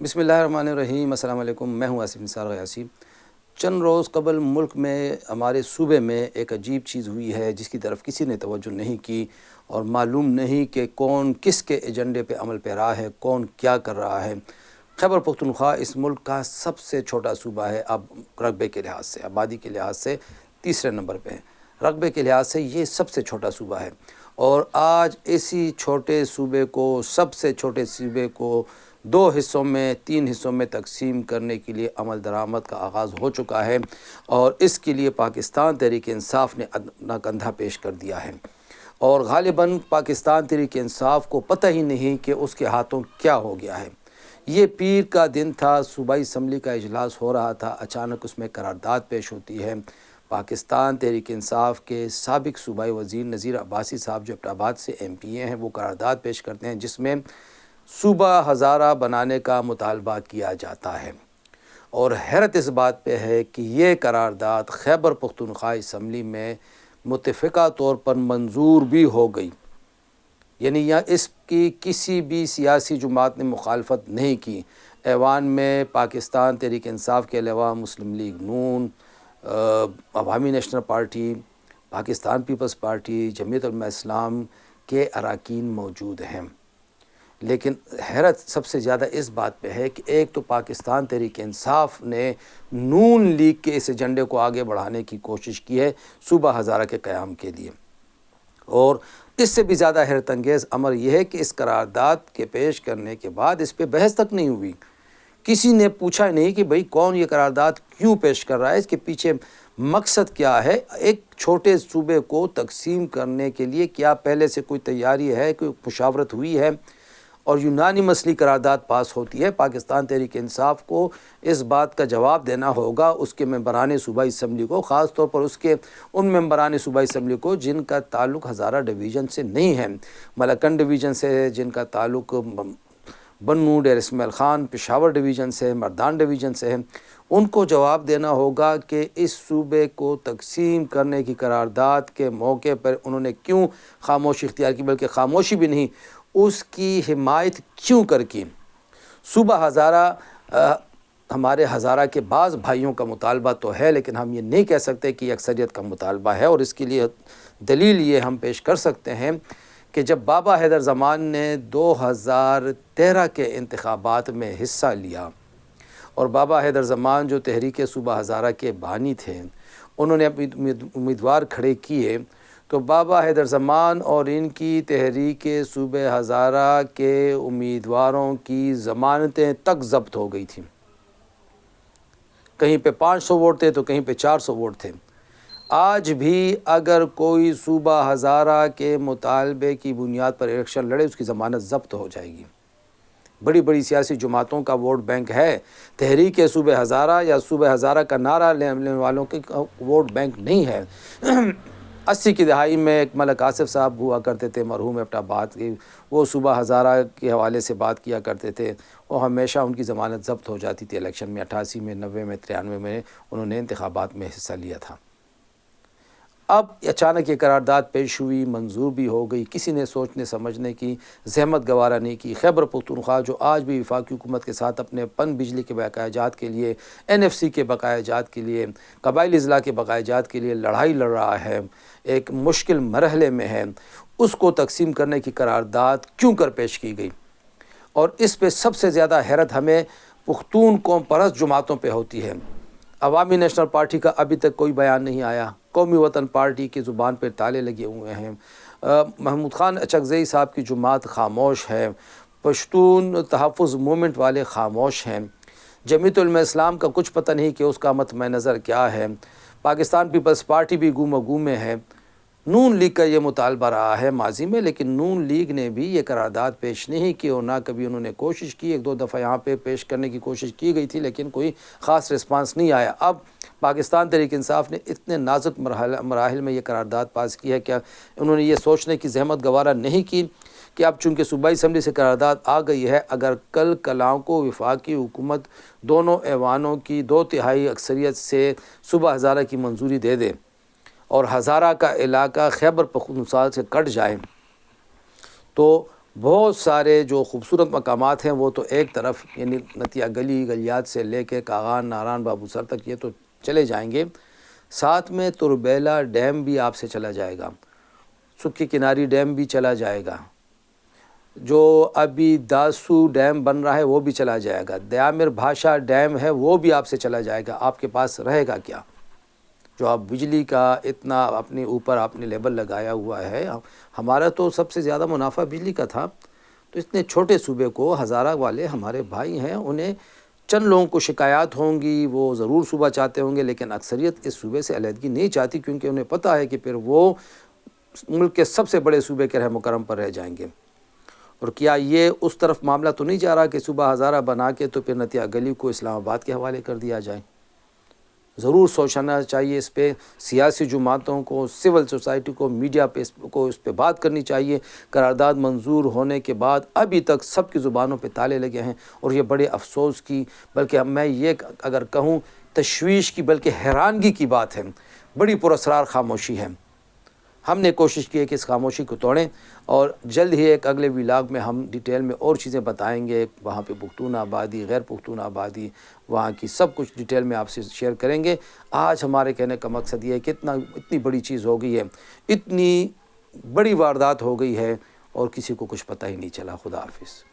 بسم اللہ الرحمن الرحیم۔ السلام علیکم، میں ہوں آصف نثار غیاثی۔ چند روز قبل ملک میں ہمارے صوبے میں ایک عجیب چیز ہوئی ہے جس کی طرف کسی نے توجہ نہیں کی اور معلوم نہیں کہ کون کس کے ایجنڈے پہ عمل پیرا ہے، کون کیا کر رہا ہے۔ خیبر پختونخوا اس ملک کا سب سے چھوٹا صوبہ ہے، اب رقبے کے لحاظ سے، آبادی کے لحاظ سے تیسرے نمبر پہ ہے۔ رقبے کے لحاظ سے یہ سب سے چھوٹا صوبہ ہے اور آج اسی چھوٹے صوبے کو، سب سے چھوٹے صوبے کو 2 حصوں میں 3 حصوں میں تقسیم کرنے کے لیے عمل درآمد کا آغاز ہو چکا ہے اور اس کے لیے پاکستان تحریک انصاف نے اپنا کندھا پیش کر دیا ہے اور غالباً پاکستان تحریک انصاف کو پتہ ہی نہیں کہ اس کے ہاتھوں کیا ہو گیا ہے۔ یہ پیر کا دن تھا، صوبائی اسمبلی کا اجلاس ہو رہا تھا، اچانک اس میں قرارداد پیش ہوتی ہے۔ پاکستان تحریک انصاف کے سابق صوبائی وزیر نذیر عباسی صاحب جو ایبٹ آباد سے MP ہیں، وہ قرارداد پیش کرتے ہیں جس میں صوبہ ہزارہ بنانے کا مطالبہ کیا جاتا ہے اور حیرت اس بات پہ ہے کہ یہ قرارداد خیبر پختونخوا اسمبلی میں متفقہ طور پر منظور بھی ہو گئی، یعنی یہاں اس کی کسی بھی سیاسی جماعت نے مخالفت نہیں کی۔ ایوان میں پاکستان تحریک انصاف کے علاوہ مسلم لیگ نون، عوامی نیشنل پارٹی، پاکستان پیپلز پارٹی، جمعیت علماء اسلام کے اراکین موجود ہیں۔ لیکن حیرت سب سے زیادہ اس بات پہ ہے کہ ایک تو پاکستان تحریک انصاف نے نون لیگ کے اس ایجنڈے کو آگے بڑھانے کی کوشش کی ہے صوبہ ہزارہ کے قیام کے لیے، اور اس سے بھی زیادہ حیرت انگیز امر یہ ہے کہ اس قرارداد کے پیش کرنے کے بعد اس پہ بحث تک نہیں ہوئی۔ کسی نے پوچھا نہیں کہ بھئی کون یہ قرارداد کیوں پیش کر رہا ہے، اس کے پیچھے مقصد کیا ہے۔ ایک چھوٹے صوبے کو تقسیم کرنے کے لیے کیا پہلے سے کوئی تیاری ہے، کوئی مشاورت ہوئی ہے اور یونانیمسلی قرارداد پاس ہوتی ہے؟ پاکستان تحریک انصاف کو اس بات کا جواب دینا ہوگا اس کے ممبران صوبائی اسمبلی کو، خاص طور پر ان ممبران صوبائی اسمبلی کو جن کا تعلق ہزارہ ڈویژن سے نہیں ہے، ملکن ڈویژن سے ہے، جن کا تعلق بنوں، ڈیر اسماعیل خان، پشاور ڈویژن سے، مردان ڈویژن سے ہے۔ ان کو جواب دینا ہوگا کہ اس صوبے کو تقسیم کرنے کی قرارداد کے موقع پر انہوں نے کیوں خاموشی اختیار کی، بلکہ خاموشی بھی نہیں، اس کی حمایت کیوں کر کی۔ صوبہ ہزارہ ہمارے ہزارہ کے بعض بھائیوں کا مطالبہ تو ہے، لیکن ہم یہ نہیں کہہ سکتے کہ یہ اکثریت کا مطالبہ ہے، اور اس کے لیے دلیل یہ ہم پیش کر سکتے ہیں کہ جب بابا حیدر زمان نے 2013 کے انتخابات میں حصہ لیا اور بابا حیدر زمان جو تحریک صوبہ ہزارہ کے بانی تھے، انہوں نے اپنی امیدوار کھڑے کیے تو بابا حیدر زمان اور ان کی تحریک صوبہ ہزارہ کے امیدواروں کی ضمانتیں تک ضبط ہو گئی تھیں۔ کہیں پہ 500 ووٹ تھے تو کہیں پہ 400 ووٹ تھے۔ آج بھی اگر کوئی صوبہ ہزارہ کے مطالبے کی بنیاد پر الیکشن لڑے، اس کی ضمانت ضبط ہو جائے گی۔ بڑی بڑی سیاسی جماعتوں کا ووٹ بینک ہے، تحریک صوبہ ہزارہ یا صوبہ ہزارہ کا نعرہ لینے والوں کے ووٹ بینک نہیں ہے۔ 80 کی دہائی میں ایک ملک آصف صاحب ہوا کرتے تھے، مرحوم ایبٹ آباد کی، وہ صوبہ ہزارہ کے حوالے سے بات کیا کرتے تھے، وہ ہمیشہ ان کی ضمانت ضبط ہو جاتی تھی الیکشن میں۔ 88 میں، 90 میں، 93 میں انہوں نے انتخابات میں حصہ لیا تھا۔ اب اچانک یہ قرارداد پیش ہوئی، منظور بھی ہو گئی، کسی نے سوچنے سمجھنے کی زحمت گوارا نہیں کی۔ خیبر پختونخوا جو آج بھی وفاقی حکومت کے ساتھ اپنے پن بجلی کے بقایا جات کے لیے، NFC کے بقایا جات کے لیے، قبائلی اضلاع کے بقایا جات کے لیے لڑائی لڑ رہا ہے، ایک مشکل مرحلے میں ہے، اس کو تقسیم کرنے کی قرارداد کیوں کر پیش کی گئی؟ اور اس پہ سب سے زیادہ حیرت ہمیں پختون قوم پرست جماعتوں پہ ہوتی ہے۔ عوامی نیشنل پارٹی کا ابھی تک کوئی بیان نہیں آیا، قومی وطن پارٹی کی زبان پہ تالے لگے ہوئے ہیں، محمود خان اچکزئی صاحب کی جماعت خاموش ہے، پشتون تحفظ موومنٹ والے خاموش ہیں، جمعیت علماء اسلام کا کچھ پتہ نہیں کہ اس کا مطمع نظر کیا ہے، پاکستان پیپلز پارٹی بھی گم و گم میں ہے۔ نون لیگ کا یہ مطالبہ رہا ہے ماضی میں، لیکن نون لیگ نے بھی یہ قرارداد پیش نہیں کی اور نہ کبھی انہوں نے کوشش کی۔ 1-2 دفعہ یہاں پہ پیش کرنے کی کوشش کی گئی تھی لیکن کوئی خاص رسپانس نہیں آیا۔ اب پاکستان تحریک انصاف نے اتنے نازک مراحل میں یہ قرارداد پاس کی ہے کہ انہوں نے یہ سوچنے کی زحمت گوارا نہیں کی کہ اب چونکہ صوبائی اسمبلی سے قرارداد آ گئی ہے، اگر کل کلاں کو وفاقی حکومت دونوں ایوانوں کی 2/3 اکثریت سے صوبہ ہزارہ کی منظوری دے دے اور ہزارہ کا علاقہ خیبر پختونخوا سے کٹ جائے تو بہت سارے جو خوبصورت مقامات ہیں وہ تو ایک طرف، یعنی نتیہ گلی گلیات سے لے کے کاغان ناران بابو سر تک یہ تو چلے جائیں گے، ساتھ میں تربیلا ڈیم بھی آپ سے چلا جائے گا، سکھی کناری ڈیم بھی چلا جائے گا، جو ابھی داسو ڈیم بن رہا ہے وہ بھی چلا جائے گا، دیامر بھاشا ڈیم ہے وہ بھی آپ سے چلا جائے گا۔ آپ کے پاس رہے گا کیا؟ جو آپ بجلی کا اتنا اپنے اوپر آپ نے لیبل لگایا ہوا ہے، ہمارا تو سب سے زیادہ منافع بجلی کا تھا، تو اتنے چھوٹے صوبے کو ہزارہ والے ہمارے بھائی ہیں، انہیں چند لوگوں کو شکایات ہوں گی، وہ ضرور صوبہ چاہتے ہوں گے، لیکن اکثریت اس صوبے سے علیحدگی نہیں چاہتی، کیونکہ انہیں پتہ ہے کہ پھر وہ ملک کے سب سے بڑے صوبے کے رحم و کرم پر رہ جائیں گے۔ اور کیا یہ اس طرف معاملہ تو نہیں جا رہا کہ صوبہ ہزارہ بنا کے تو پھر نتیہ گلی کو اسلام آباد کے حوالے کر دیا جائے؟ ضرور سوچنا چاہیے اس پہ، سیاسی جماعتوں کو، سول سوسائٹی کو، میڈیا پہ اس پہ بات کرنی چاہیے۔ قرارداد منظور ہونے کے بعد ابھی تک سب کی زبانوں پہ تالے لگے ہیں، اور یہ بڑے افسوس کی، بلکہ میں یہ اگر کہوں تشویش کی، بلکہ حیرانگی کی بات ہے، بڑی پراسرار خاموشی ہے۔ ہم نے کوشش کی ہے کہ اس خاموشی کو توڑیں، اور جلد ہی ایک اگلے ولاگ میں ہم ڈیٹیل میں اور چیزیں بتائیں گے، وہاں پہ پختون آبادی، غیر پختون آبادی، وہاں کی سب کچھ ڈیٹیل میں آپ سے شیئر کریں گے۔ آج ہمارے کہنے کا مقصد یہ ہے کہ اتنی بڑی چیز ہو گئی ہے، اتنی بڑی واردات ہو گئی ہے، اور کسی کو کچھ پتہ ہی نہیں چلا۔ خدا حافظ۔